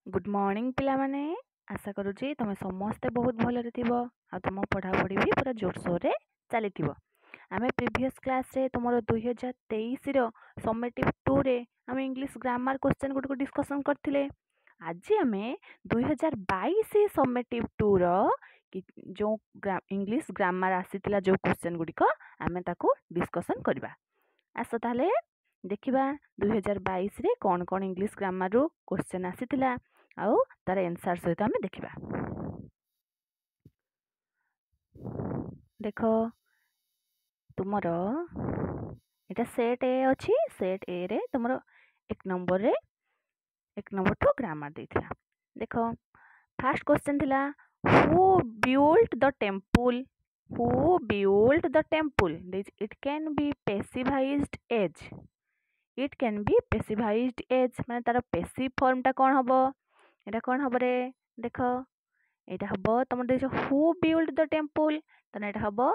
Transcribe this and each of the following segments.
Good morning पिला माने आशा करूची तुम समस्ते बहुत भलरे थिबो आ तुम पढ़ापढ़ी भी पूरा जोरसोर रे चलीथिबो। आमे प्रीवियस क्लास रे तुमरो 2023 रो समेटिव 2 रे आमे इंग्लिश ग्रामर क्वेश्चन गुड को डिस्कशन करथिले। आज आमे 2022 समेटिव 2 रो जो इंग्लिश ग्रामर आसीतिला जो क्वेश्चन गुडी को आमे ताको डिस्कशन करबा। आस ताले देखिबा 2022 रे कोन कोन इंग्लिश ग्रामर रो क्वेश्चन आसीतिला आउ तार आंसर सहित आमे देखिबा। देखो तुमर एटा सेट ए अछि, सेट ए रे तुमर एक नंबर टू ग्रामर देथिला। देखो फर्स्ट क्वेश्चन थिला who built the temple, who built the temple, it can be passivized as, it can be passivized as माने तार पैसिव फॉर्म टा कोन हबो, एटा कोन हबो रे देखो एटा हबो तुम देखो हु बिल्ट द टेम्पल तने एटा हबो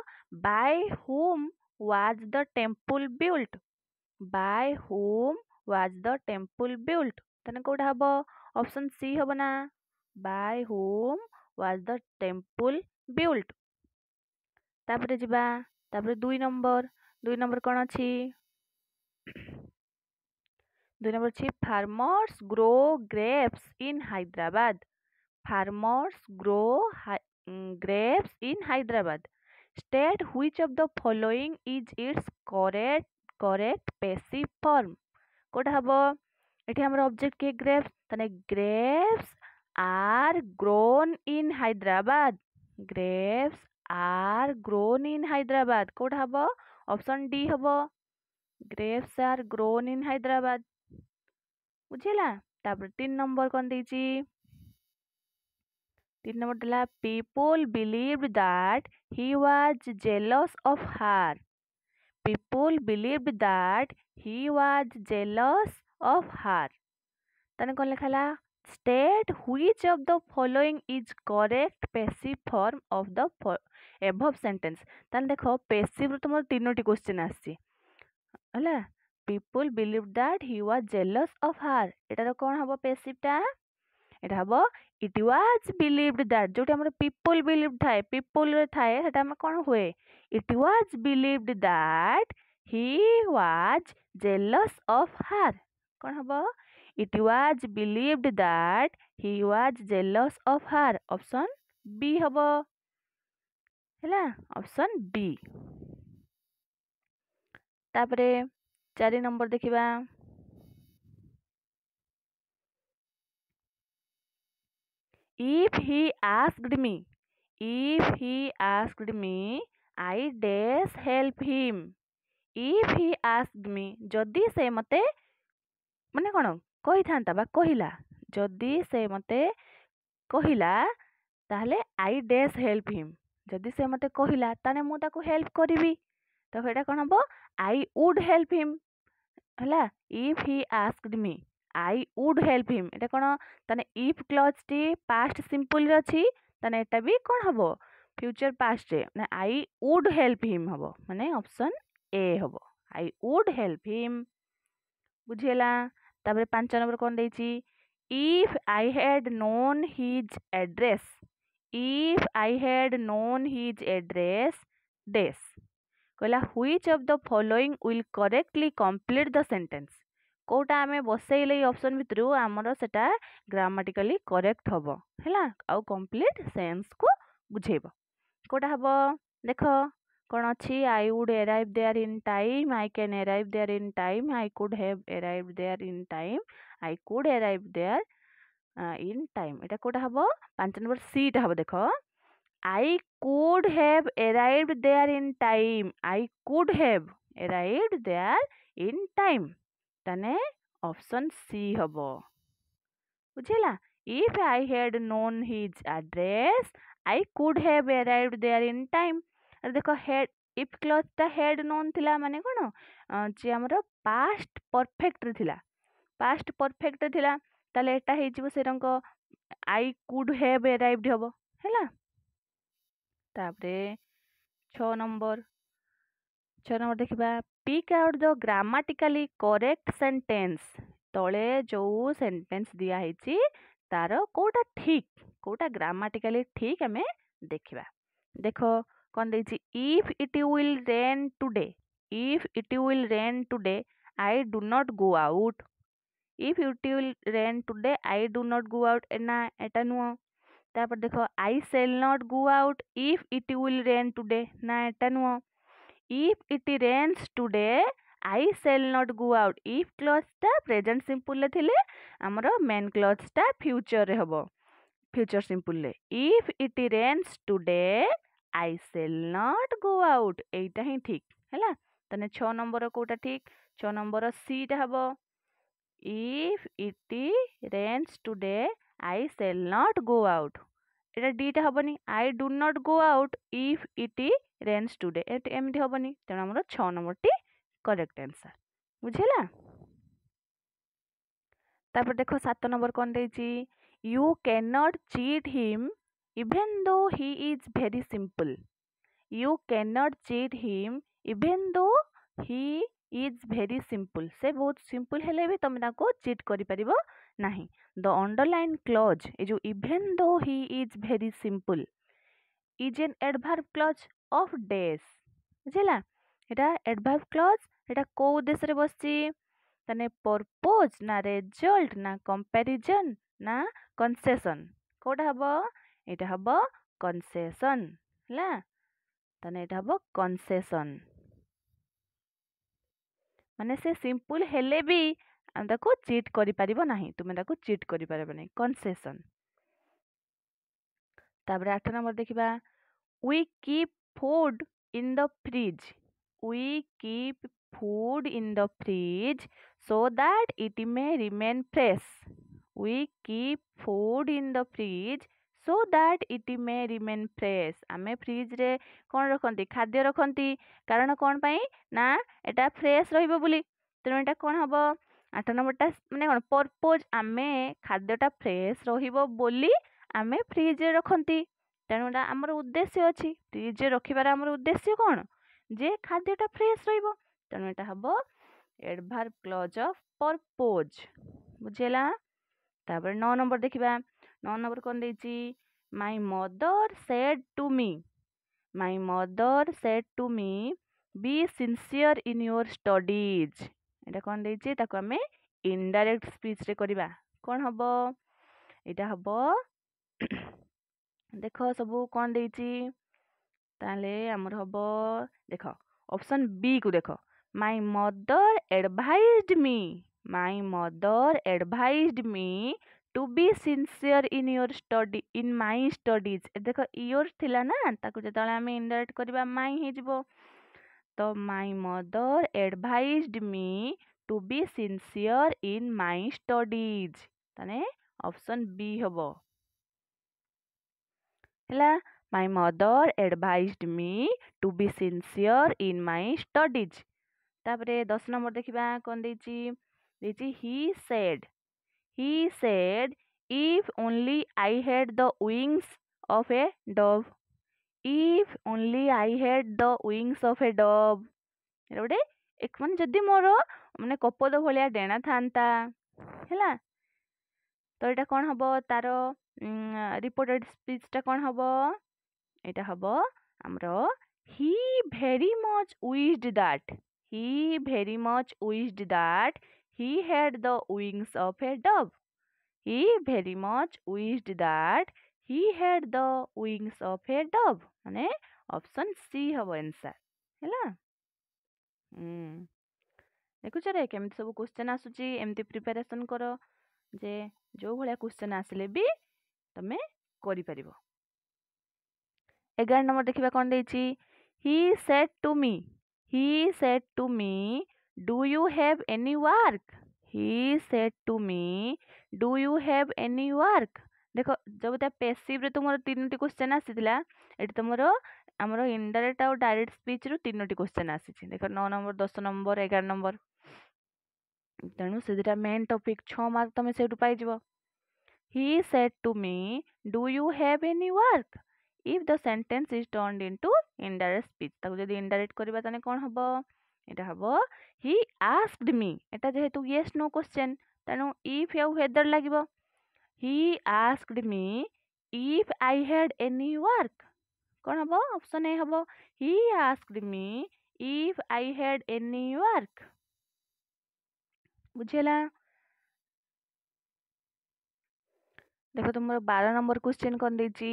by whom was the temple built, by whom was the temple built तने कोडा हबो ऑप्शन सी हबो ना, by whom was the temple built. तापरे जिबा तापरे 2 नंबर कोन अछि, 2 नंबर छी farmers grow grapes in Hyderabad, farmers grow grapes in Hyderabad. State which of the following is its correct passive form. कोटा हबो एठी हमर ऑब्जेक्ट के ग्रेप्स तने grapes are grown in Hyderabad, grapes are grown in Hyderabad कोटा हबो ऑप्शन डी हबो grapes are grown in Hyderabad. बुझिला तापर 3 नंबर कोन देची, 3 नंबर दिला people believed that he was jealous of her, people believed that he was jealous of her तने कोन लिखाला state which of the following is correct passive form of the above sentence। तने देखो passive रो तुमर तीनोटी question आसी हला people believed that he was jealous of her एटा कोन हबो passive टा, एटा हबो it was believed that जोटी हमर people believed थाए people रे थाए सेटा हम कोन होए it was believed that he was jealous of her कोन हबो it was believed that he was jealous of her option B हबो हैला ऑप्शन बी। तापरे 4 नंबर देखिबा if he asked me, if he asked me I dash help him, if he asked me जदि से मते माने कोन कहि थांता बा कहिला जदि से मते कहिला ताहले आई डैश हेल्प हिम, जदि से मते कहिला ताने मु ताको हेल्प करबी तो हेटा कोन हबो आई वुड हेल्प हिम हला if he asked me I would help him एटा कोन ताने if clause T past simple रे अछि ताने एटा भी कोन हबो फ्यूचर पास्ट रे माने आई वुड हेल्प हिम हबो माने ऑप्शन ए हबो आई वुड हेल्प हिम। बुझिला तापर 5 नंबर कोन देछि if I had known his address, if I had known his address dash कहला which of the following will correctly complete the sentence Kota आमे बसैले option भितरु हमरो सेटा ग्रामेटिकली करेक्ट हबो हैला आउ कंप्लीट सेंस को बुझेबो कोटा हबो देखो कोन अछि I would arrive there in time, I can arrive there in time, I could have arrived there in time, I could arrive there in time एटा कोटा हबो 5 नंबर सी टा हबो देखो I could have arrived there in time, I could have arrived there in time तने option C हबो बुझिला if I had known his address I could have arrived there in time। अरे देखो head if clause ता head known थिला माने कोन जे हमरो past perfect रे थिला, पास्ट परफेक्ट रे थिला ताले एटा हे जिवो से रंग आई कुड हैव अराइव्ड हबो हैला। तापरे 6 नंबर देखिबा pick out the grammatically correct sentence तळे जो सेंटेंस दिया हेची तार कोटा ठीक कोटा ग्रामाटिकाली ठीक आमे देखिबा। देखो कौन देछि if it will rain today, if it will rain today I do not go out, if it will rain today I do not go out ना एटा नुह। तापर देखो I shall not go out if it will rain today ना एटा नुह। If it rains today I shall not go out, if clause टा present simple ले थिले हमर मेन क्लॉज टा फ्यूचर रे हबो, फ्यूचर सिंपल ले। If it rains today I shall not go out एटा ही ठीक हैला। तने 6 नंबर कोटा ठीक 6 नंबर सी टा हबो if it rains today I shall not go out. एटा डी टा हबनी I do not go out if it rains today एमती हबनी तेणु हमर 6 नंबर टी करेक्ट आंसर बुझिला। तापर देखो 7 नंबर कौन देछि you can not cheat him even though he is very simple, you can not cheat him even though he is very simple, से बहुत सिंपल हेले भी तुम ताको चीट करि परिबो नाही। द अंडरलाइन क्लॉज ए जो even though he is very simple is an adverb clause of days बुझिला। एटा एडवर्ब क्लॉज एटा को उद्देश्य रे बसची तने पर्पज ना रिजल्ट ना कंपैरिजन ना कंसेशन कोटा हबो एटा हबो कंसेशन हैला। तने एटा हबो कंसेशन माने से सिंपल हेले भी हम ताको चीट करि परिबो नाही, तुमे ताको चीट करि परिबो नाही कंसेशन। तापर 8 नंबर देखिबा we keep food in the fridge, we keep food in the fridge so that it may remain fresh, we keep food in the fridge so that it may remain fresh। आमे fridge रे कोन रखंती खाद्य रखंती कारण कोन पई ना एटा fresh रहिबो बोली तेणु एटा कोन हबो 8 नंबरटा माने कोन पर्पज आमे खाद्यटा फ्रेश रहिबो बोली आमे फ्रिज रे रखंती तेणु एटा हमर उद्देश्य अछि फ्रिज रे रखिबार हमर उद्देश्य कोन जे खाद्यटा फ्रेश रहिबो तेणु एटा हबो एडवर्ब क्लॉज ऑफ पर्पज बुझिला। तापर 9 नंबर देखिबा 9 नंबर कोन देछि my mother said to me, my mother said to me be sincere in your studies एटा कोन देछि ताको हमें इनडायरेक्ट स्पीच रे करबा कोन हबो एटा हबो देखो सबू कौन देछि ताले हमर हबो देखो ऑप्शन बी को देखो my mother advised me, my mother advised me to be sincere in your study in my studies देखो योर थिला ना ताको जतले हम इनडायरेक्ट करबा माय हे जिवो तो my mother advised me to be sincere in my studies ताने ऑप्शन बी हबो हैला। My mother advised me to be sincere in my studies. तापरे 10 नंबर देखिबा कोन देछि he said if only I had the wings of a dove, if only I had the wings of a dove एरोडे एक मन जदी मोर माने कपद भलिया Dana थांता हैला तो एटा कोन हबो तारो रिपोर्टेड स्पीच टा कोन हबो एटा हबो हमरो he very much wished that, he very much wished that he had the wings of a dove, he very much wished that he had the wings of a dove माने option C हबो answer हैला। देखुछ रे केमति सब question आसुची एमति preparation करो जे जो भलिया question आसले भी तमे करि परिबो। 11 नंबर देखिबा कोन देछि he said to me, he said to me do you have any work, he said to me do you have any work देखो जब ता पैसिव रे तुमरो तीनोटी क्वेश्चन आसीतिला एटी तुमरो हमरो इनडायरेक्ट और डायरेक्ट स्पीच रो तीनोटी क्वेश्चन आसीछि देखो 9 नंबर 10 नंबर 11 नंबर तेणु से दुटा मेन टॉपिक 6 मार्क तमे सेटु पाई जिवो। he said to me do you have any work if the sentence is turned into indirect speech ताको जदी इनडायरेक्ट करबा तने कोन हबो एटा हबो he asked me एटा जेहेतु yes no क्वेश्चन तेणु if या whether लागिबो He asked me if I had any work. कौन हबो ऑप्शन ए हबो he asked me if I had any work बुझेला देखो तुमर 12 नंबर क्वेश्चन कौन देची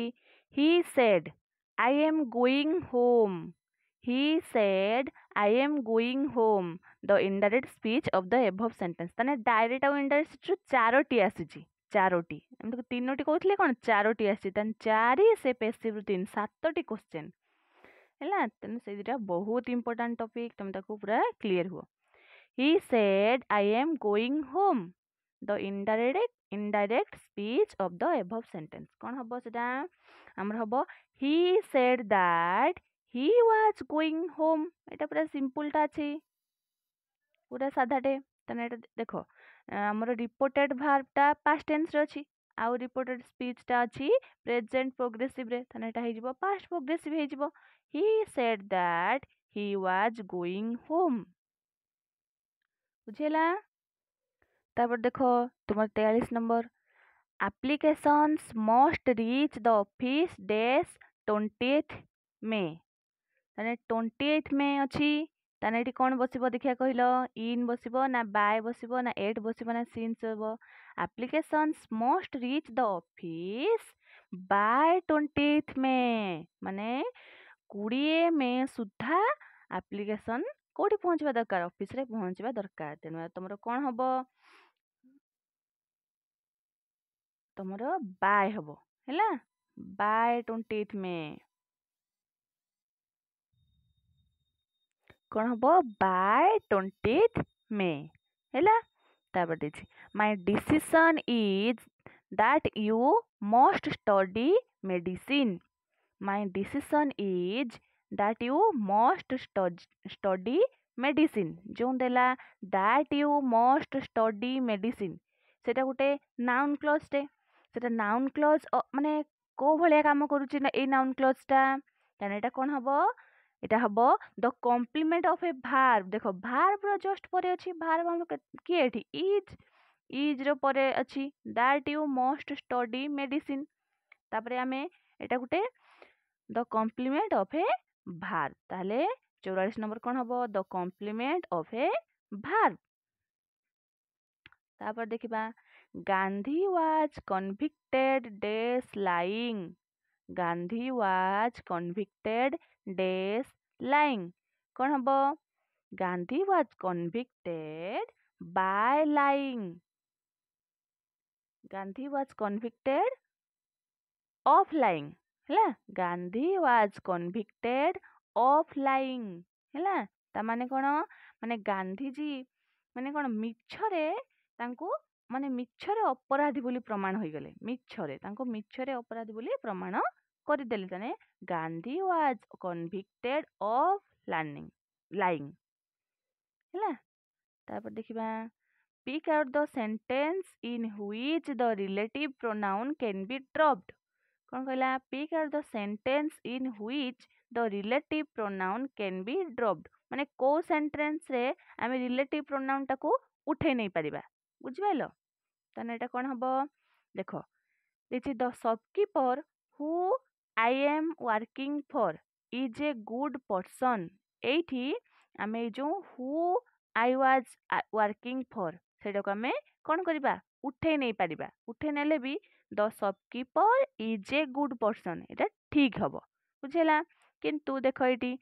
he said I am going home he said I am going home the indirect speech of the above sentence ताने direct और indirect speech Charoti आसीची Charoti एमती तीनोटी कहउथले कोन चारोटी आसी तान चारि से पैसिव तीन सातोटी क्वेश्चन ହେଲା ତେଣୁ ସେଇ ଦୁଇଟା ବହୁତ ଇମ୍ପୋର୍ଟାଣ୍ଟ ଟପିକ୍ ତମେ ତାକୁ ପୁରା କ୍ଲିୟର ହୁଅ he said I am going home the indirect speech of the above sentence କଣ ହବ ସେଟା ଆମର ହବ he said that he was going home ଏଟା ପୁରା ସିମ୍ପଲ ଟା ଅଛି ପୁରା ସାଧାଟେ ତାନେ ଏଟା ଦେଖ ଆମର ରିପୋର୍ଟେड ଭାର୍ବ ଟା past tense ରେ ଅଛି ଆଉ ରିପୋର୍ଟେड ସ୍ପିଚ ଟା ଅଛି ପ୍ରେଜେଣ୍ଟ ପ୍ରୋଗ୍ରେସିଭ ରେ ତାନେ ଏଟା ହେଇଯିବ past progressive ହେଇଯିବ he said that he was going home ବୁଝିଲା ତାପରେ ଦେଖ ତୁମର 43 number applications must reach the office dash 20th May ताने 28th May अछि ताने एठी कोन बसिबो देखिया कहिलो in बसिबो ना by बसिबो ना at बसिबो ना since बसिबो applications must reach the office by 20th May माने 20 मे सुद्धा application कोठी पहुंचबा दरकार ऑफिस रे पहुंचबा दरकार तेनु तमरो कोन हबो तमरो बाय हबो हैला बाय 20th May कौन हबो बाय 20th May हैला तापर देछि my decision is that you must study medicine my decision is that you must study medicine जो देला that you must study medicine सेटा गुटे नाउन क्लॉज टे सेटा नाउन क्लॉज माने को भलिया काम करूची ना ए नाउन क्लॉज टा ताने एटा कोन हबो এটা হব the complement of a verb देखो भार्ब रो जस्ट परे अछि भार्ब हम की एठी इज रो परे अछि that you must study medicine तापरे हमें एटा गुटे the complement of a verb ताले 44 नंबर कोन हबो the complement of a verb तापर देखिबा गांधी वाज कन्विक्टेड डेस लाइंग गांधी वाज कन्विक्टेड डेस lying कौन हबो Gandhi was convicted by lying Gandhi was convicted of lying ହେଲା ଗାंधी was convicted of lying ହେଲା ତା ମାନେ କଣ ମାନେ ଗାंधीजी ମାନେ କଣ ମିଛରେ ତାଙ୍କୁ ମାନେ ମିଛରେ ଅପରାଧୀ ବୋଲି ପ୍ରମାଣ ହୋଇଗଲେ ମିଛରେ ତାଙ୍କୁ ମିଛରେ ଅପରାଧୀ ବୋଲି ପ୍ରମାଣ କରିଦେଲେ ତାନେ ଗାंधी was convicted of lying ହେଲା ତାପରେ ଦେଖିବା pick out the sentence in which the relative pronoun can be dropped କଣ କହିଲା pick out the sentence in which the relative pronoun can be dropped ମାନେ କୋଉ ସେଣ୍ଟେନ୍ସ ରେ ଆମେ relative pronoun ଟାକୁ ଉଠେଇ ନେଇପାରିବା ବୁଝିପାରିଲ ତାନେ ଏଟା କଣ ହବ ଦେଖ this is the shopkeeper who I am working for is a good person एठी आमे जो who I was working for सेटा को आमे कोन करिबा उठे नै परिबा उठे नेले भी the shopkeeper is a good person एटा ठीक हबो बुझेला किंतु देखो eighty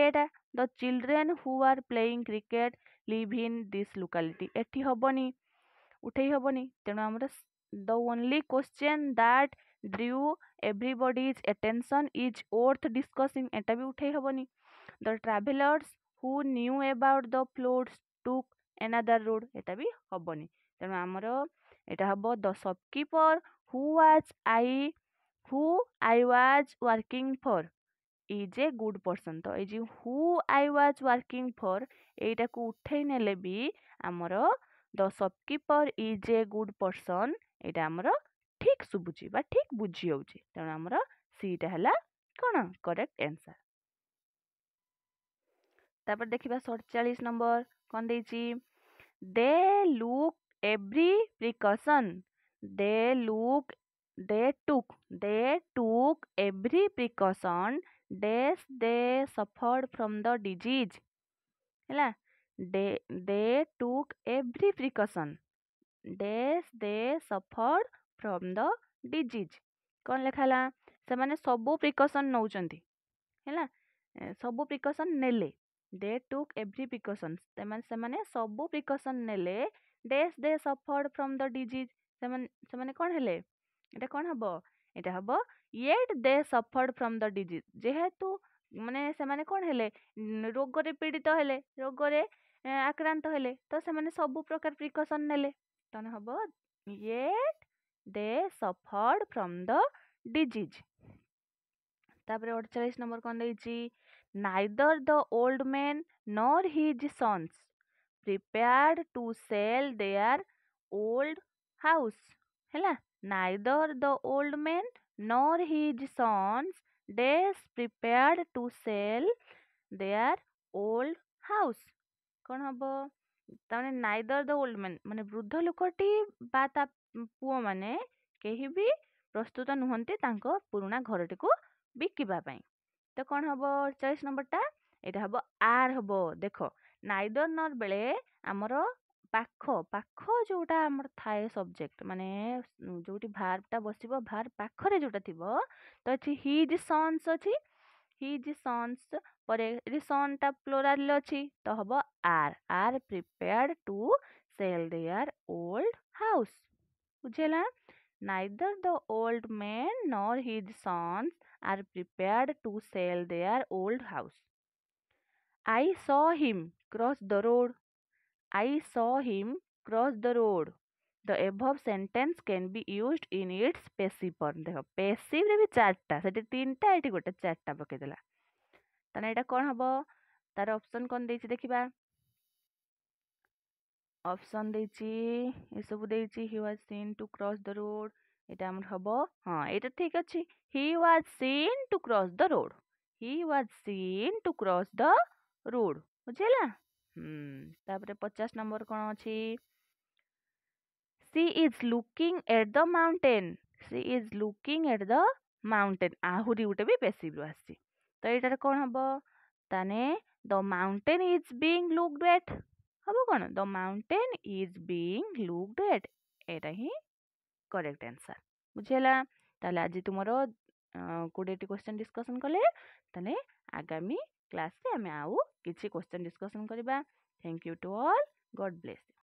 Etah the children who are playing cricket live in this locality एठी हबोनी उठेई हबोनी तेणु हमर the only question that drew everybody's attention is worth discussing एटा भी उठेई हबोनी the travelers who knew about the floods took another road एटा भी हबोनी तेणु हमर एटा हबो the shopkeeper who I was working for is a good person तो ए जे who I was working for एटा को उठेई नेले भी हमर the shopkeeper is a good person एटा हमर ठीक सुबुची बा ठीक बुझी होउची तेणु हमर सी टा हला कोन करेक्ट आंसर तापर देखिबा 47 नंबर कोन देची they took every precaution they took every precaution dash they suffered from the disease ହେଲା they took every precaution dash they suffered from the disease କଣ ଲେଖା ହେଲା ସେମାନେ ସବୁ ପ୍ରିକସନ୍ ନଉଛନ୍ତି ହେଲା ସବୁ ପ୍ରିକସନ୍ ନେଲେ they took every precaution ସେମାନେ ସବୁ ପ୍ରିକସନ୍ ନେଲେ dash they suffered from the disease ସେମାନେ କଣ ହେଲେ ଏଟା କଣ ହବ ଏଟା ହବ yet they suffered from the disease ଯେହେତୁ ମାନେ ସେମାନେ କଣ ହେଲେ ରୋଗରେ ପୀଡ଼ିତ ହେଲେ ରୋଗରେ ଆକ୍ରାନ୍ତ ହେଲେ ତ ସେମାନେ ସବୁ ପ୍ରକାର ପ୍ରିକସନ୍ ନେଲେ ତାହେଲେ ହବ yet they suffered from the disease ତାପରେ 48 ନମ୍ବର କଣ ଦେଇଛି neither the old man nor his sons prepared to sell their old house ହେଲା neither the old man nor his sons dash prepared to sell their old house କଣ ହବ ତାମାନେ neither the old man ମାନେ ବୃଦ୍ଧ ଲୋକଟି ବା ତା ପୁଅ ମାନେ କେହି ବି ପ୍ରସ୍ତୁତ ନୁହନ୍ତି ତାଙ୍କ ପୁରୁଣା ଘରଟିକୁ ବିକିବା ପାଇଁ ତ କଣ ହବ 48 ନମ୍ବରଟା ଏଇଟା ହବ ଆର୍ ହବ ଦେଖ ନାଇଦର ନର ବେଳେ ଆମର ପାଖ ଯୋଉଟା ଆମର ଥାଏ ସବଜେକ୍ଟ ମାନେ ଯୋଉଠି ଭାର୍ବଟା ବସିବ ଭାର୍ବ ପାଖରେ ଯୋଉଟା ଥିବ ତ ଏଠି ହିଜ୍ ସନ୍ସ ଅଛି ହିଜ୍ ସନ୍ସ ପରେ ଏଠି ସନ୍ ଟା ପ୍ଲୋରାଲ ଅଛି ତ ହବ are prepared to sell their old house ବୁଝିହେଲା neither the old man nor his sons are prepared to sell their old house I saw him cross the road I saw him cross the road the above sentence can be used in its passive form ଦେଖ passive ରେ ବି ଚାରିଟା ସେଠି ତିନିଟା ଏଠି ଗୋଟେ ଚାରିଟା ପକେଇଦେଲା ତାହେଲେ ଏଇଟା କଣ ହବ ତାର ଅପସନ କଣ ଦେଇଛି ଦେଖିବା ଅପସନ ଦେଇଛି ଏସବୁ ଦେଇଛି he was seen to cross the road ଏଇଟା ଆମର ହବ ହଁ ଏଇଟା ଠିକ ଅଛି he was seen to cross the road he was seen to cross the road ବୁଝିହେଲା ତାପରେ 50 ନମ୍ବର କଣ ଅଛି she is looking at the mountain she is looking at the mountain ଆହୁରି ଗୋଟେ ବି passive ରୁ ଆସିଛି ତ ଏଇଟାରେ କଣ ହବ ତାନେ the mountain is being looked at ହବ କଣ the mountain is being looked at ଏଇଟା ହିଁ କରେକ୍ଟ ଆନ୍ସର ବୁଝିହେଲା ତାହେଲେ ଆଜି ତୁମର 20ଟି କ୍ୱେଶ୍ଚନ ଡିସ୍କସନ କଲେ ତାହେଲେ ଆଗାମୀ କ୍ଲାସରେ ଆମେ ଆଉ କିଛି କ୍ୱେଶ୍ଚନ ଡିସ୍କସନ କରିବା thank you to all God bless